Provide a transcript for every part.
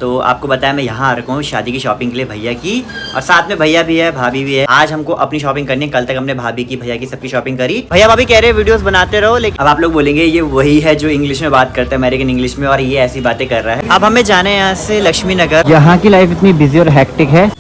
तो आपको बताया मैं यहाँ आ रखा हूँ शादी की शॉपिंग के लिए भैया की, और साथ में भैया भी है, भाभी भी है। आज हमको अपनी शॉपिंग करनी है। कल तक हमने भाभी की, भैया की, सबकी शॉपिंग करी। भैया भाभी कह रहे हैं वीडियोस बनाते रहो, लेकिन अब आप लोग बोलेंगे ये वही है जो इंग्लिश में बात करता है, अमेरिकन इंग्लिश में, और ये ऐसी बातें कर रहा है। अब हमें जाना है यहाँ से लक्ष्मी नगर। यहाँ की लाइफ इतनी बिजी और हेक्टिक है,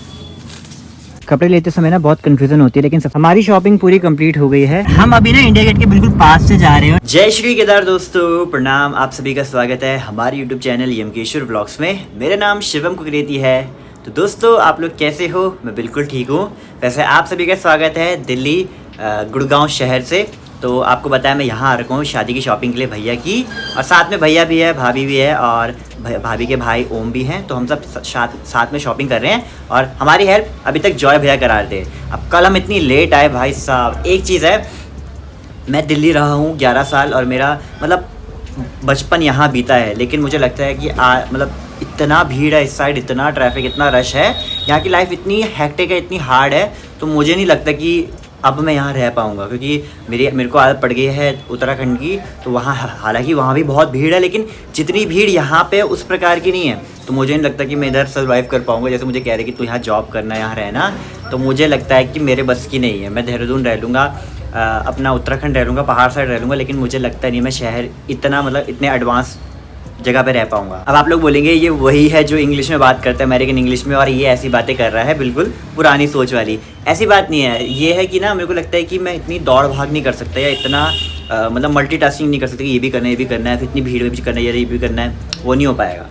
कपड़े लेते समय ना बहुत कंफ्यूजन होती है, लेकिन हमारी शॉपिंग पूरी कंप्लीट हो गई है। हम अभी ना इंडिया गेट के बिल्कुल पास से जा रहे हैं। जय श्री केदार दोस्तों, प्रणाम। आप सभी का स्वागत है हमारे यूट्यूब चैनल यमकेश्वर ब्लॉग्स में। मेरा नाम शिवम कुकरेती है। तो दोस्तों आप लोग कैसे हो? मैं बिल्कुल ठीक हूँ। वैसे आप सभी का स्वागत है दिल्ली गुड़गांव शहर से। तो आपको बताया मैं यहाँ आ रखा हूँ शादी की शॉपिंग के लिए भैया की, और साथ में भैया भी है, भाभी भी है, और भाभी के भाई ओम भी हैं। तो हम सब साथ में शॉपिंग कर रहे हैं, और हमारी हेल्प अभी तक जॉय भैया करा रहे थे। अब कल हम इतनी लेट आए भाई साहब। एक चीज़ है, मैं दिल्ली रहा हूँ 11 साल, और मेरा मतलब बचपन यहाँ बीता है, लेकिन मुझे लगता है कि मतलब इतना भीड़ है इस साइड, इतना ट्रैफिक, इतना रश है, यहाँ की लाइफ इतनी हेक्टिक है, इतनी हार्ड है। तो मुझे नहीं लगता कि अब मैं यहाँ रह पाऊँगा, क्योंकि मेरे को आदत पड़ गई है उत्तराखंड की। तो वहाँ हालांकि वहाँ भी बहुत भीड़ है, लेकिन जितनी भीड़ यहाँ पे उस प्रकार की नहीं है। तो मुझे नहीं लगता कि मैं इधर सर्वाइव कर पाऊँगा। जैसे मुझे कह रहे कि तू यहाँ जॉब करना, यहाँ रहना, तो मुझे लगता है कि मेरे बस की नहीं है। मैं देहरादून रह लूँगा, अपना उत्तराखंड रह लूँगा, पहाड़ साइड रह लूँगा, लेकिन मुझे लगता नहीं मैं शहर इतना मतलब इतने एडवांस जगह पे रह पाऊंगा। अब आप लोग बोलेंगे ये वही है जो इंग्लिश में बात करता है, अमेरिकन इंग्लिश में, और ये ऐसी बातें कर रहा है, बिल्कुल पुरानी सोच वाली। ऐसी बात नहीं है। ये है कि ना मेरे को लगता है कि मैं इतनी दौड़ भाग नहीं कर सकता, या इतना मतलब मल्टीटास्किंग नहीं कर सकता कि ये भी करना है, ये भी करना है, फिर इतनी भीड़ में भी करना है, ये भी करना है, वो नहीं हो पाएगा।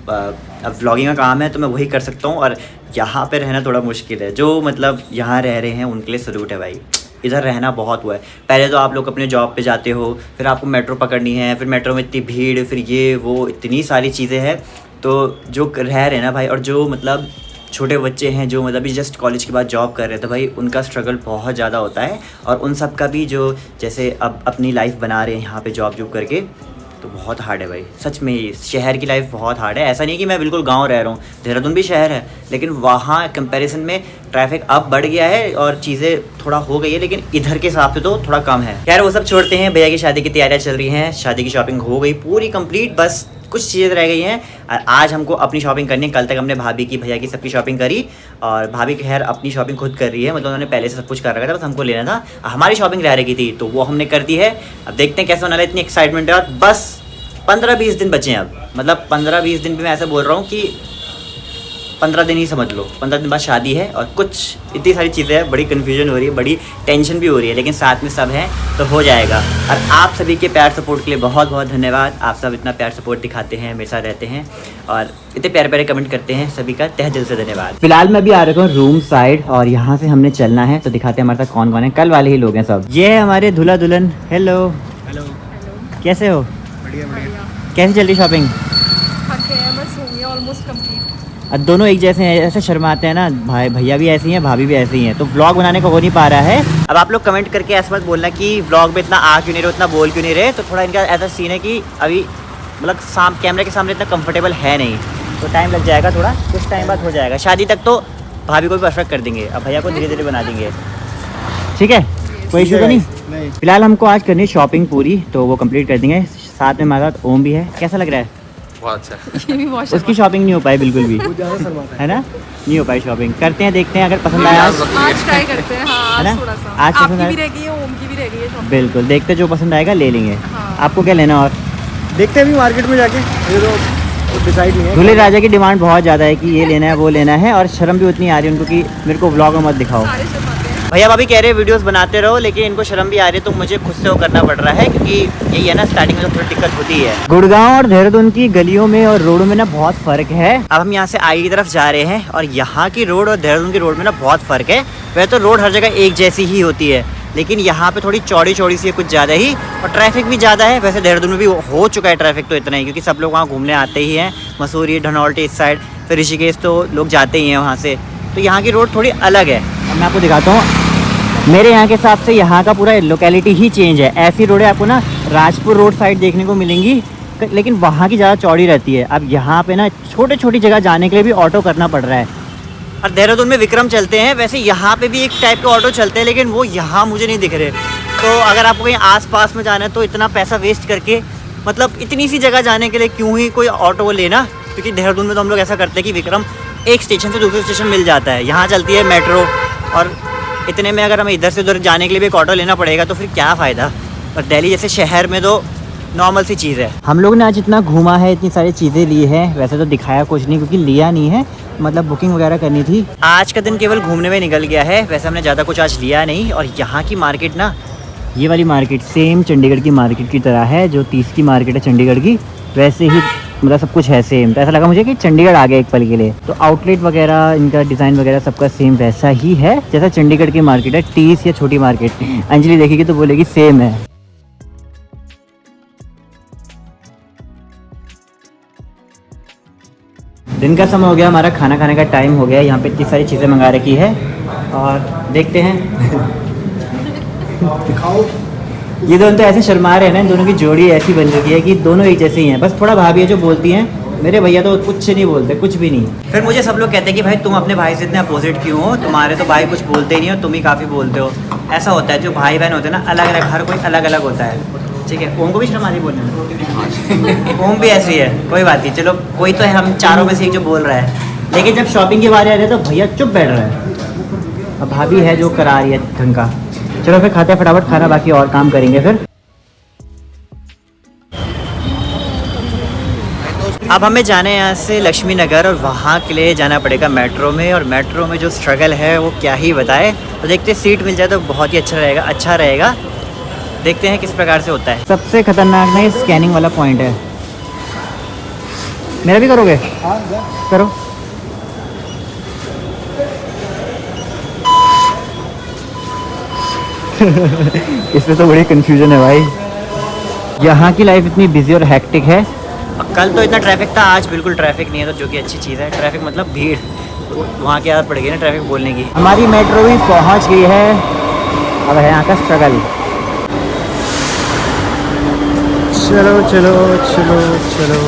अब व्लॉगिंग का काम है तो मैं वही कर सकता हूँ, और यहाँ पर रहना थोड़ा मुश्किल है। जो मतलब यहाँ रह रहे हैं उनके लिए सल्यूट है भाई। इधर रहना बहुत हुआ है। पहले तो आप लोग अपने जॉब पे जाते हो, फिर आपको मेट्रो पकड़नी है, फिर मेट्रो में इतनी भीड़, फिर ये वो इतनी सारी चीज़ें हैं। तो जो रह रहे हैं ना भाई, और जो मतलब छोटे बच्चे हैं जो मतलब जस्ट कॉलेज के बाद जॉब कर रहे हैं, तो भाई उनका स्ट्रगल बहुत ज़्यादा होता है। और उन सब का भी जो जैसे अब अपनी लाइफ बना रहे हैं यहाँ पे जॉब करके, तो बहुत हार्ड है भाई। सच में शहर की लाइफ बहुत हार्ड है। ऐसा नहीं कि मैं बिल्कुल गांव रह रहा हूँ, देहरादून भी शहर है, लेकिन वहाँ कंपैरिजन में ट्रैफिक अब बढ़ गया है और चीज़ें थोड़ा हो गई है, लेकिन इधर के हिसाब से तो थोड़ा कम है। खैर वो सब छोड़ते हैं। भैया की शादी की तैयारियाँ चल रही हैं, शादी की शॉपिंग हो गई पूरी कंप्लीट, बस कुछ चीज़ें रह गई हैं। और आज हमको अपनी शॉपिंग करनी है। कल तक हमने भाभी की, भैया की, सबकी शॉपिंग करी, और भाभी खैर अपनी शॉपिंग खुद कर रही है, मतलब उन्होंने पहले से सब कुछ कर रखा था, बस हमको लेना था। हमारी शॉपिंग रह रही थी तो वो हमने कर दी है। अब देखते हैं कैसा होने वाला है। इतनी एक्साइटमेंट है, और बस 15-20 दिन बचे हैं अब। मतलब 15-20 दिन भी मैं ऐसा बोल रहा हूँ कि 15 दिन ही समझ लो। 15 दिन बाद शादी है, और कुछ इतनी सारी चीज़ें हैं, बड़ी कन्फ्यूजन हो रही है, बड़ी टेंशन भी हो रही है, लेकिन साथ में सब है तो हो जाएगा। और आप सभी के प्यार सपोर्ट के लिए बहुत बहुत धन्यवाद। आप सब इतना प्यार सपोर्ट दिखाते हैं, मेरे साथ रहते हैं, और इतने प्यारे प्यारे कमेंट करते हैं, सभी का तहे दिल से धन्यवाद। फिलहाल मैं भी आ रखा हूँ रूम साइड, और यहाँ से हमने चलना है, तो दिखाते हैं हमारे साथ कौन कौन है। कल वाले ही लोग हैं सब। ये है हमारे दूल्हा दुल्हन। हेलो हेलो, कैसे हो? बढ़िया बढ़िया। कैसी चल रही शॉपिंग? बस हो गया ऑलमोस्ट कंप्लीट। अब दोनों एक जैसे हैं, ऐसे शर्माते हैं ना भाई। भैया भी ऐसी हैं, भाभी भी ऐसी ही हैं, तो व्लॉग बनाने को हो नहीं पा रहा है। अब आप लोग कमेंट करके ऐसा मत बोलना कि व्लॉग में इतना आ क्यों नहीं रहे, उतना बोल क्यों नहीं रहे। तो थोड़ा इनका ऐसा सीन है कि अभी मतलब कैमरे के सामने इतना कंफर्टेबल है नहीं, तो टाइम लग जाएगा थोड़ा, कुछ टाइम बाद हो जाएगा। शादी तक तो भाभी को भी परफेक्ट कर देंगे, अब भैया को धीरे धीरे बना देंगे। ठीक है, कोई इशू तो नहीं। फिलहाल हमको आज करनी है शॉपिंग पूरी, तो वो कंप्लीट कर देंगे। साथ में हमारे साथ ओम भी है। कैसा लग रहा है? बहुत अच्छा। ये भी बहुत उसकी शॉपिंग नहीं हो पाई बिल्कुल भी, है ना? नहीं हो पाई शॉपिंग। करते हैं, देखते हैं अगर पसंद आया आज ट्राई करते हैं। हाँ, है ना? आज थोड़ा सा आज आपकी पसंद भी रह गई है, ओम की भी रह गई है शॉपिंग। बिल्कुल, देखते हैं जो पसंद आएगा ले लेंगे। हाँ। आपको क्या लेना? और देखते हैं अभी मार्केट में जाके, ये तो डिसाइड नहीं है। दूल्हे राजा की डिमांड बहुत ज़्यादा है कि ये लेना है, वो लेना है, और शर्म भी उतनी आ रही है उनको कि मेरे को व्लॉग में मत दिखाओ। सारे शर्माते हैं। भैया भाभी कह रहे हैं वीडियोस बनाते रहो, लेकिन इनको शर्म भी आ रही है, तो मुझे खुद से वो करना पड़ रहा है, क्योंकि यही है ना, स्टार्टिंग में तो थोड़ी दिक्कत होती है। गुड़गांव और देहरादून की गलियों में और रोडों में ना बहुत फ़र्क है। अब हम यहाँ से आई की तरफ जा रहे हैं, और यहाँ की रोड और देहरादून की रोड में ना बहुत फ़र्क है। वैसे तो रोड हर जगह एक जैसी ही होती है, लेकिन यहाँ पे थोड़ी चौड़ी चौड़ी सी है, कुछ ज़्यादा ही, और ट्रैफिक भी ज़्यादा है। वैसे देहरादून में भी हो चुका है ट्रैफिक तो इतना ही, क्योंकि सब लोग वहाँ घूमने आते ही हैं। मसूरी, धनौल्टी इस साइड, फिर ऋषिकेश तो लोग जाते ही हैं वहाँ से। तो यहाँ की रोड थोड़ी अलग है। अब मैं आपको दिखाता हूँ, मेरे यहाँ के हिसाब से यहाँ का पूरा लोकेलिटी ही चेंज है। ऐसी रोडें आपको ना राजपुर रोड साइड देखने को मिलेंगी, लेकिन वहाँ की ज़्यादा चौड़ी रहती है। अब यहाँ पे ना छोटे छोटी जगह जाने के लिए भी ऑटो करना पड़ रहा है। और देहरादून में विक्रम चलते हैं, वैसे यहाँ पे भी एक टाइप के ऑटो चलते हैं, लेकिन वो यहाँ मुझे नहीं दिख रहे। तो अगर आपको कहीं आस-पास में जाना है तो इतना पैसा वेस्ट करके, मतलब इतनी सी जगह जाने के लिए क्यों ही कोई ऑटो लेना, क्योंकि देहरादून में तो हम लोग ऐसा करते हैं कि विक्रम एक स्टेशन से दूसरे स्टेशन मिल जाता है, यहाँ चलती है मेट्रो, और इतने में अगर हमें इधर से उधर जाने के लिए भी एक ऑटो लेना पड़ेगा तो फिर क्या फ़ायदा। और दिल्ली जैसे शहर में तो नॉर्मल सी चीज़ है। हम लोग ने आज इतना घूमा है, इतनी सारी चीज़ें ली है, वैसे तो दिखाया कुछ नहीं क्योंकि लिया नहीं है, मतलब बुकिंग वगैरह करनी थी। आज का दिन केवल घूमने में निकल गया है, वैसे हमने ज़्यादा कुछ आज लिया नहीं। और यहाँ की मार्केट ना, ये वाली मार्केट सेम चंडीगढ़ की मार्केट की तरह है, जो 30 की मार्केट है चंडीगढ़ की, वैसे ही मतलब सब कुछ है सेम। तो ऐसा लगा मुझे कि चंडीगढ़ आ गया एक पल के लिए। तो आउटलेट वगैरह, इनका डिज़ाइन वगैरह सबका सेम वैसा ही है जैसा चंडीगढ़ की मार्केट है, 30 या छोटी मार्केट। अंजलि देखेगी तो बोलेगी सेम है। दिन का समय हो गया, हमारा खाना खाने का टाइम हो गया। यहाँ पे इतनी सारी चीज़ें मंगा रखी है और देखते हैं। दिखाओ। ये दोनों तो ऐसे शर्मा रहे हैं ना, इन दोनों की जोड़ी ऐसी बन रखी है कि दोनों एक जैसे ही हैं, बस थोड़ा भाभी है जो बोलती हैं, मेरे भैया तो कुछ नहीं बोलते, कुछ भी नहीं। फिर मुझे सब लोग कहते हैं कि भाई तुम अपने भाई से इतने अपोजिट क्यों हो, तुम्हारे तो भाई कुछ बोलते ही नहीं हो, तुम ही काफ़ी बोलते हो। ऐसा होता है, जो भाई बहन होते हैं ना, अलग अलग, हर कोई अलग अलग होता है। ठीक है, ओम को भी शर्म आती बोलने में। ओम भी ऐसी है, कोई बात नहीं, चलो कोई तो है हम चारों में से एक जो बोल रहा है। लेकिन जब शॉपिंग की बारी आ रही है तो भैया चुप बैठ रहा है, अब भाभी है जो करा रही है ढंग का। चलो फिर खाते हैं फटाफट खाना, बाकी और काम करेंगे फिर। अब हमें जाना है यहाँ से लक्ष्मी नगर, और वहाँ के लिए जाना पड़ेगा मेट्रो में। और मेट्रो में जो स्ट्रगल है वो क्या ही बताए। तो देखते हैं, सीट मिल जाए तो बहुत ही अच्छा रहेगा। देखते हैं किस प्रकार से होता है। सबसे खतरनाक ना ये स्कैनिंग वाला पॉइंट है। मेरा भी करोगे? करो। इसमें तो बड़ी कंफ्यूजन है भाई। यहाँ की लाइफ इतनी बिजी और हेक्टिक है। कल तो इतना ट्रैफिक था, आज बिल्कुल ट्रैफिक नहीं है, तो जो कि अच्छी चीज़ है। ट्रैफिक मतलब भीड़, तो वहाँ की आदत पड़ेगी ना ट्रैफिक बोलने की। हमारी मेट्रो भी पहुँच गई है, अब है यहाँ का स्ट्रगल। चलो चलो चलो चलो।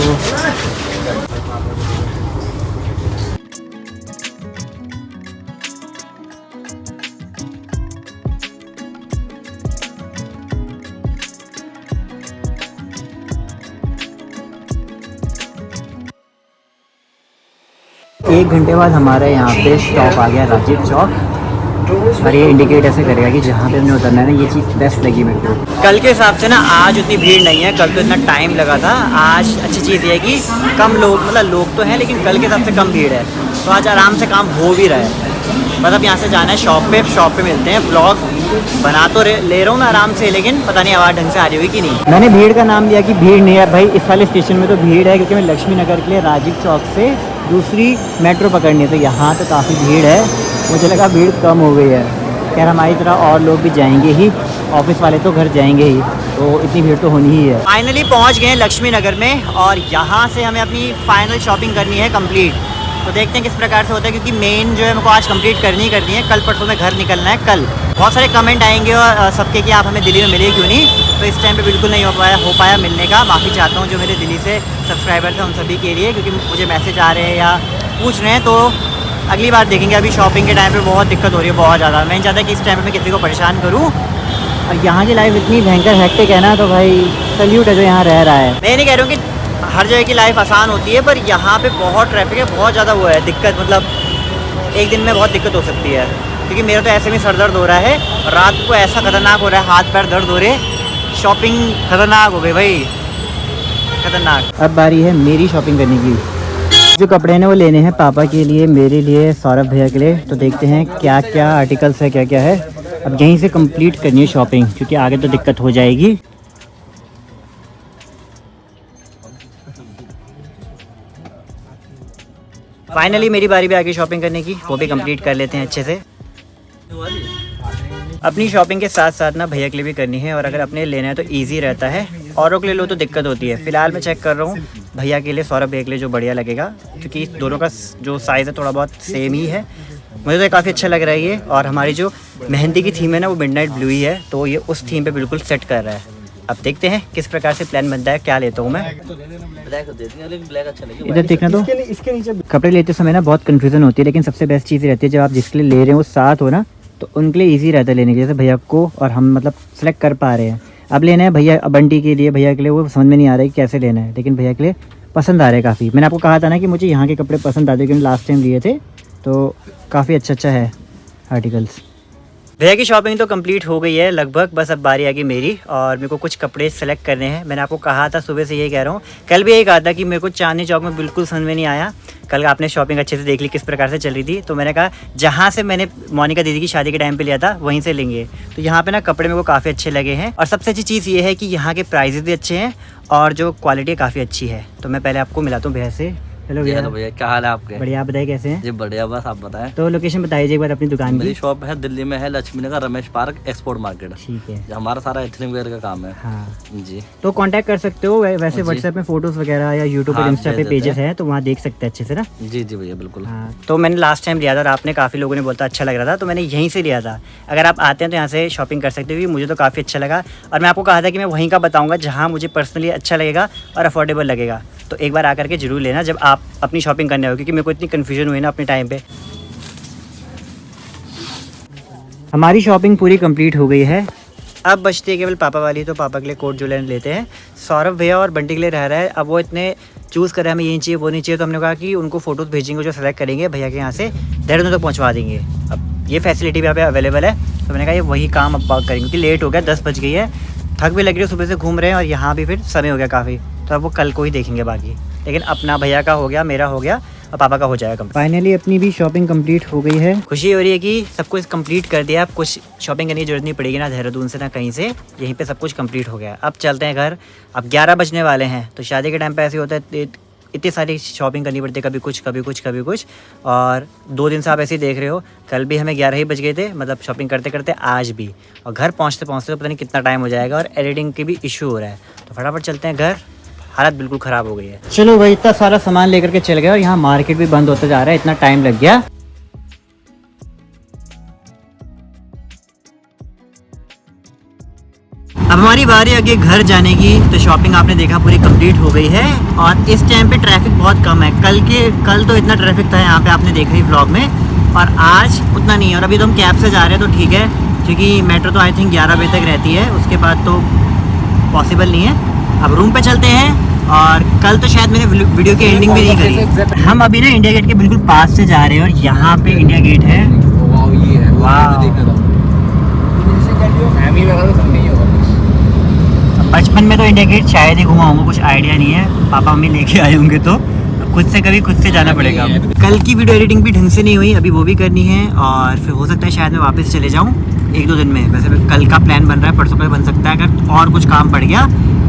एक घंटे बाद हमारे यहाँ पे स्टॉप आ गया राजीव चौक, और ये इंडिकेट ऐसे करेगा कि जहाँ पे हमने उतरना है ना। ये चीज़ बेस्ट लगी मेरे को। कल के हिसाब से ना आज उतनी भीड़ नहीं है, कल तो इतना टाइम लगा था। आज अच्छी चीज़ ये है कि कम लोग, मतलब लोग तो हैं लेकिन कल के हिसाब से कम भीड़ है, तो आज आराम से काम हो भी रहा है। मतलब यहाँ से जाना है शॉप पे मिलते हैं। ब्लॉग बना तो ले रहा हूँ मैं आराम से, लेकिन पता नहीं आवाज़ ढंग से आ रही होगी कि नहीं। मैंने भीड़ का नाम दिया कि भीड़ नहीं है भाई, इस वाले स्टेशन में तो भीड़ है, क्योंकि मैं लक्ष्मी नगर के लिए राजीव चौक से दूसरी मेट्रो पकड़नी है, तो यहाँ तो काफ़ी भीड़ है। मुझे लगा भीड़ कम हो गई है। खैर हमारी तरह और लोग भी जाएंगे ही, ऑफिस वाले तो घर जाएंगे ही, तो इतनी भीड़ तो होनी ही है। फाइनली पहुँच गए हैं लक्ष्मी नगर में, और यहाँ से हमें अपनी फाइनल शॉपिंग करनी है कंप्लीट। तो देखते हैं किस प्रकार से होता है, क्योंकि मेन जो है मेरे को आज कंप्लीट करनी है। कल परसों में घर निकलना है। कल बहुत सारे कमेंट आएंगे और सबके कि आप हमें दिल्ली में मिले क्यों नहीं, तो इस टाइम पे बिल्कुल नहीं हो पाया मिलने का। माफ़ी चाहता हूँ जो मेरे दिल्ली से सब्सक्राइबर्स हैं उन सभी के लिए, क्योंकि मुझे मैसेज आ रहे हैं या पूछ रहे हैं। तो अगली बार देखेंगे। अभी शॉपिंग के टाइम पे बहुत दिक्कत हो रही है, बहुत ज़्यादा। मैं नहीं चाहता कि इस टाइम पे मैं किसी को परेशान करूँ। और यहाँ की लाइफ इतनी भयंकर हेक्टिक है ना, तो भाई सल्यूट है जो यहाँ रह रहा है। मैं नहीं कह रहा हूँ कि हर जगह की लाइफ आसान होती है, पर यहाँ पे बहुत ट्रैफिक है, बहुत ज़्यादा वो है दिक्कत। मतलब एक दिन में बहुत दिक्कत हो सकती है, क्योंकि मेरा तो ऐसे में सर दर्द हो रहा है, रात को ऐसा खतरनाक हो रहा है, हाथ पैर दर्द हो रहे, शॉपिंग खतरनाक हो गई भाई, खतरनाक। अब बारी है मेरी शॉपिंग करने की। जो कपड़े हैं वो लेने हैं पापा के लिए, मेरे लिए, सौरभ भैया के लिए। तो देखते हैं क्या क्या आर्टिकल्स है, क्या क्या है। अब यहीं से कंप्लीट करनी है शॉपिंग, क्योंकि आगे तो दिक्कत हो जाएगी। फाइनली मेरी बारी भी आ गई शॉपिंग करने की, वो भी कंप्लीट कर लेते हैं अच्छे से। अपनी शॉपिंग के साथ साथ ना भैया के लिए भी करनी है, और अगर अपने लेना है तो इजी रहता है, औरों के लिए लो तो दिक्कत होती है। फिलहाल मैं चेक कर रहा हूँ भैया के लिए, सौरभ भैया के लिए जो बढ़िया लगेगा, क्योंकि दोनों का जो साइज़ है थोड़ा बहुत सेम ही है। मुझे तो काफ़ी अच्छा लग रहा है ये। और हमारी जो मेहंदी की थीम है ना वो मिडनाइट ब्लू ही है, तो ये उस थीम पे बिल्कुल सेट कर रहा है। अब देखते हैं किस प्रकार से प्लान बनता है, क्या लेता हूँ मैं। इधर देखना, तो इसके नीचे कपड़े लेते समय ना बहुत कन्फ्यूज़न होती है, लेकिन सबसे बेस्ट चीज़ रहती है जब आप जिसके लिए ले रहे हैं वो साथ हो ना, तो उनके लिए ईजी रहता है लेने के। जैसे भैया को और हम मतलब सेलेक्ट कर पा रहे हैं। अब लेना है भैया बंटी के लिए, भैया के लिए वो समझ में नहीं आ रहा है कि कैसे लेना है, लेकिन भैया के लिए पसंद आ रहे हैं काफ़ी। मैंने आपको कहा था ना कि मुझे यहाँ के कपड़े पसंद आते हैं क्योंकि लास्ट टाइम लिए थे, तो काफ़ी अच्छा है आर्टिकल्स। भैया की शॉपिंग तो कंप्लीट हो गई है लगभग, बस अब बारी आ गई मेरी और मेरे को कुछ कपड़े सेलेक्ट करने हैं। मैंने आपको कहा था, सुबह से यही कह रहा हूँ, कल भी यही कहा था कि मेरे को चांदनी चौक में बिल्कुल समझ में नहीं आया। कल आपने शॉपिंग अच्छे से देख ली किस प्रकार से चल रही थी, तो मैंने कहा जहाँ से मैंने मोनिका दीदी की शादी के टाइम पे लिया था वहीं से लेंगे। तो यहाँ पे ना कपड़े मेरे को काफ़ी अच्छे लगे हैं और सबसे अच्छी चीज़ ये है कि यहाँ के प्राइजेस भी अच्छे हैं और जो क्वालिटी काफ़ी अच्छी है। तो मैं पहले आपको मिलाता हूँ भैया से। हेलो भैया। भैया क्या हाल है आपके? बढ़िया, आप बताइए कैसे हैं? जी बढ़िया, बस आप बताएं। तो लोकेशन बताइए एक बार अपनी दुकान मेरी की। शॉप है दिल्ली में, है लक्ष्मी नगर रमेश पार्क एक्सपोर्ट मार्केट। ठीक है। हमारा सारा एथनिक वेयर का काम है। हाँ जी, तो कांटेक्ट कर सकते हो वैसे जी। व्हाट्सएप में फोटोज वगैरह या यूट्यूब पे हाँ, इंस्टा पे भेज देते पेजेस हैं, तो वहाँ देख सकते हैं अच्छे से ना। जी जी भैया बिल्कुल। हाँ, तो मैंने लास्ट टाइम लिया था और आपने काफ़ी लोगों ने बोलता अच्छा लग रहा था, तो मैंने यहीं से लिया था। अगर आप आते हैं तो यहाँ से शॉपिंग कर सकते हो, मुझे तो काफ़ी अच्छा लगा। और मैं आपको कहा था कि मैं वहीं का बताऊँगा जहाँ मुझे पर्सनली अच्छा लगेगा और अफोर्डेबल लगेगा। तो एक बार आकर के जरूर लेना जब आप अपनी शॉपिंग करने हो, क्योंकि मेरे को इतनी कन्फ्यूजन हुई ना अपने टाइम पे। हमारी शॉपिंग पूरी कंप्लीट हो गई है, अब बचती है केवल पापा वाली। तो पापा के लिए कोट ज्वेलरी लेते हैं। सौरभ भैया और बंटी के लिए रह रहा है, अब वो इतने चूज़ कर रहे हैं हमें ये चाहिए वो नहीं चाहिए, तो हमने कहा कि उनको फ़ोटोज़ भेजेंगे जो सेलेक्ट करेंगे भैया के यहाँ से देहरादून तक पहुँचवा देंगे। अब ये फैसिलिटी भी यहाँ पे अवेलेबल है, तो मैंने कहा ये वही काम अब करेंगे क्योंकि लेट हो गया, 10 बज गई है, थक भी लग रही है, सुबह से घूम रहे हैं और यहाँ भी फिर समय हो गया काफ़ी, तो अब वो कल को ही देखेंगे बाकी। लेकिन अपना भैया का हो गया, मेरा हो गया और पापा का हो जाएगा। फाइनली अपनी भी शॉपिंग कंप्लीट हो गई है, खुशी हो रही है कि सब कुछ कंप्लीट कर दिया। अब कुछ शॉपिंग करने की जरूरत नहीं पड़ेगी ना देहरादून से ना कहीं से, यहीं पे सब कुछ कंप्लीट हो गया। अब चलते हैं घर, अब 11 बजने वाले हैं। तो शादी के टाइम पे ऐसे होता है, इतनी सारी शॉपिंग करनी पड़ती है, कभी कुछ कभी कुछ कभी कुछ, और 2 दिन से आप ऐसे ही देख रहे हो। कल भी हमें 11 ही बज गए थे, मतलब शॉपिंग करते करते आज भी, और घर पहुँचते पहुँचते तो पता नहीं कितना टाइम हो जाएगा और एडिटिंग की भी इशू हो रहा है। तो फटाफट चलते हैं घर, हालत बिल्कुल ख़राब हो गई है। चलो भाई, इतना सारा सामान लेकर के चल गए और यहाँ मार्केट भी बंद होता जा रहा है, इतना टाइम लग गया। अब हमारी बारी आगे घर जाने की। तो शॉपिंग आपने देखा पूरी कंप्लीट हो गई है और इस टाइम पे ट्रैफिक बहुत कम है। कल तो इतना ट्रैफिक था यहाँ पे, आपने देखा ही व्लॉग में, और आज उतना नहीं है। और अभी तो हम कैब से जा रहे हैं तो ठीक है, क्योंकि मेट्रो तो आई थिंक 11 बजे तक रहती है, उसके बाद तो पॉसिबल नहीं है। अब रूम पे चलते हैं, और कल तो शायद मैंने वीडियो की एंडिंग भी नहीं करी। हम अभी ना इंडिया गेट के बिल्कुल पास से जा रहे हैं और यहाँ पे इंडिया गेट है। बचपन में तो इंडिया गेट शायद ही घुमा होंगे, कुछ आइडिया नहीं है, पापा मम्मी लेके आए होंगे, तो खुद से जाना पड़ेगा। कल की वीडियो एडिटिंग भी ढंग से नहीं हुई, अभी वो भी करनी है, और फिर हो सकता है शायद मैं वापस चले जाऊँ 1-2 दिन में। वैसे कल का प्लान बन रहा है, परसों का बन सकता है अगर और कुछ काम पड़ गया,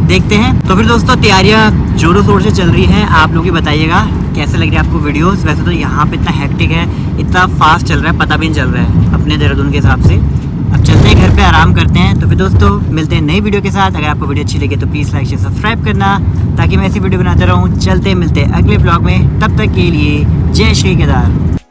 देखते हैं। तो फिर दोस्तों तैयारियां जोरों शोर से चल रही हैं, आप लोग ही बताइएगा कैसे लग रही है आपको वीडियोस। वैसे तो यहाँ पे इतना हेक्टिक है, इतना फास्ट चल रहा है, पता भी नहीं चल रहा है अपने देहरादून के हिसाब से। अब चलते हैं घर पे, आराम करते हैं। तो फिर दोस्तों मिलते हैं नई वीडियो के साथ। अगर आपको वीडियो अच्छी लगे तो प्लीज़ लाइक शेयर सब्सक्राइब करना, ताकि मैं ऐसी वीडियो बनाते रहूँ। चलते मिलते हैं अगले ब्लॉग में, तब तक के लिए जय श्री केदार।